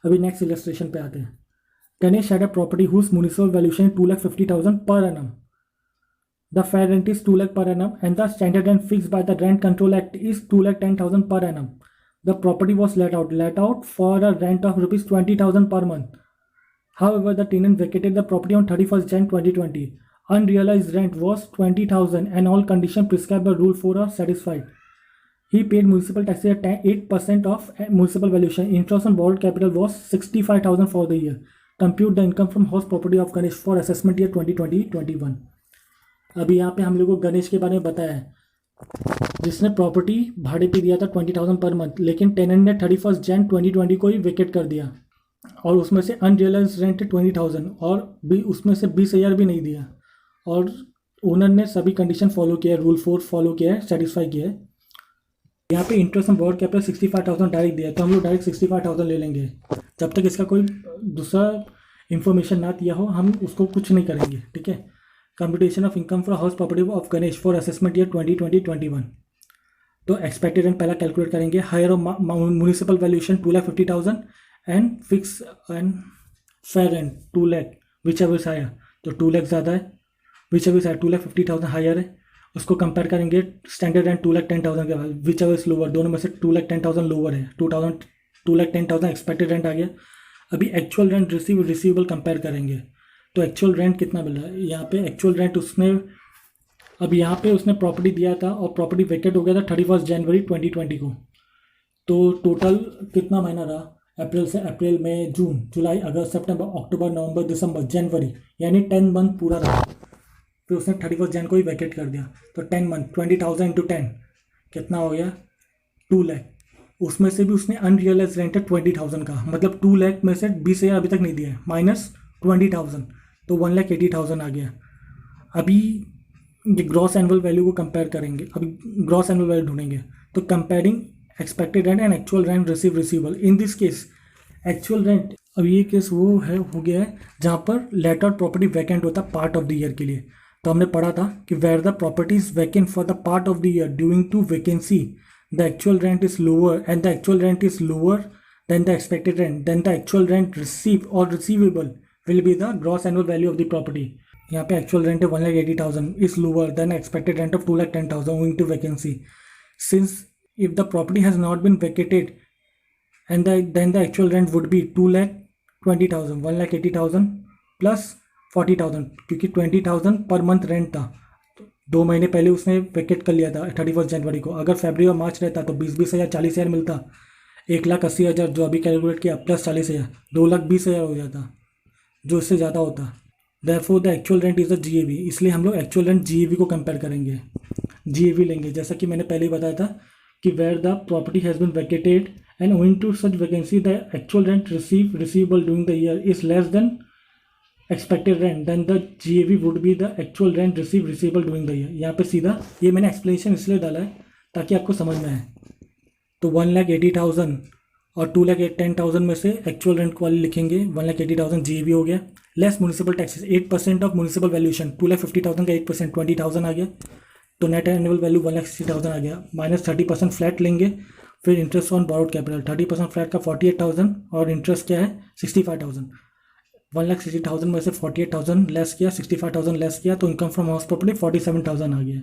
अभी next illustration पे आते हैं। Ganesh had a property whose municipal valuation 2,50,000 per annum. The fair rent is 2 lakh per annum and the standard rent fixed by the Rent Control Act is 2,10,000 per annum. The property was let out for a rent of rupees 20,000 per month. However, the tenant vacated the property on 31st Jan 2020. Unrealized rent was 20,000 and all conditions prescribed by Rule 4 are satisfied. He paid municipal taxes at 8% of municipal valuation. Interest on borrowed capital was 65,000 for the year. Compute the income from house property of Ganesh for assessment year 2020-21. अभी यहाँ पे हम लोगों को गणेश के बारे में बताया है, जिसने प्रॉपर्टी भाड़े पे दिया था 20,000 पर मंथ, लेकिन टेनेंट ने 31 जन 2020 को ही वेकेट कर दिया और उसमें से अनरियलाइज रेंट 20,000 और भी उसमें से 20,000 भी नहीं दिया और ओनर ने सभी कंडीशन फॉलो किया है, रूल 4 फॉलो किया है, सेटिस्फाई किया है। यहाँ पे interest on board capital 65,000 direct दिया है, तो हम लोग डायरेक्ट 65,000 ले लेंगे। जब तक इसका कोई दूसरा इन्फॉर्मेशन ना दिया हो हम उसको कुछ नहीं करेंगे, ठीक है। Computation of income for house property of Ganesh for assessment year 2020-21। तो एक्सपेक्टेड रेंट पहला कैलकुलेट करेंगे। Higher of municipal valuation 2,50,000 and fix and fair rent 2 lakh, whichever is higher, तो 2 लाख ज़्यादा है, whichever is higher 2,50,000 higher है। उसको compare करेंगे standard rent 2,10,000 के बाद, विच एवर इज लोअर, दोनों में से 2,10,000 लोअर है, 2,10,000 एक्सपेक्टेड रेंट आ गया। अभी एक्चुअल रेंट रिसीवेबल कंपेयर करेंगे, तो एक्चुअल रेंट कितना मिल रहा है यहाँ पे। एक्चुअल रेंट उसने अभी यहाँ पे उसने प्रॉपर्टी दिया था और प्रॉपर्टी वेकेट हो गया था 31 जनवरी 2020 को, तो टोटल कितना महीना रहा, अप्रैल से अप्रैल मई जून जुलाई अगस्त सितंबर अक्टूबर नवंबर दिसंबर जनवरी, यानी 10 मंथ पूरा रहा। फिर उसने 31 जन को ही वैकेट कर दिया, तो 10 मंथ 20,000 × 10 कितना हो गया 2 लाख। उसमें से भी उसने अनरियलाइज रेंट है 20,000 का, मतलब 2 लाख में से 20,000 अभी तक नहीं दिया है, माइनस 20,000, तो 1,80,000 आ गया। अभी ये ग्रॉस एनुअल वैल्यू को कंपेयर करेंगे, अभी ग्रॉस एनुअल वैल्यू ढूंढेंगे, तो comparing expected rent and actual rent receivable. In this case actual rent, अब ये केस वो है हो गया है जहाँ पर लेट आउट प्रॉपर्टी वैकेंट होता है पार्ट ऑफ द ईयर के लिए। तो हमने पढ़ा था कि where the property is vacant for the part of the year during to vacancy the actual rent is lower and the actual rent is lower than the expected rent, then the actual rent receive और receivable will be the gross annual value of the property. यहाँ पे actual rent है 1,80,000 is lower than expected rent of 2,10,000 owing to vacancy. Since if the property has not been vacated and then the actual rent would be 2,20,000, 1,80,000 plus 40,000, क्योंकि 20,000 per month rent था, 2 महीने पहले उसने vacate कर लिया था 31 जनवरी को। अगर फरवरी और मार्च रहता तो 20,000 40,000 मिलता, 1,80,000 जो अभी कैलकुलेट किया प्लस 40,000 2,20,000 हो जाता, जो इससे ज़्यादा होता। Therefore the actual rent is the GAV, इसलिए हम लोग एक्चुअल रेंट GAV को कंपेयर करेंगे, GAV लेंगे। जैसा कि मैंने पहले ही बताया था कि where the property has been vacated and owing to such vacancy the actual rent receivable during the year is less than expected rent, then the GAV would be the actual rent receivable during the year. यहाँ पे सीधा ये मैंने explanation इसलिए डाला है ताकि आपको समझ में आए। तो 1,80,000 और 2,10,000 में से एक्चुअल रेंट वाली लिखेंगे, 1,80,000 GAV हो गया, less municipal taxes 8% of municipal valuation, 2,50,000 का 8% 20,000 आ गया, तो नेट एनुअल वैल्यू 1,60,000 आ गया, माइनस 30% फ्लैट लेंगे। फिर interest on borrowed capital 30% flat का 48,000 और इंटरेस्ट क्या है 65,000। 1,60,000 में से 48,000 लेस किया, 65,000 लेस किया, तो इनकम फ्रॉम हाउस प्रॉपर्टी 47,000 आ गया।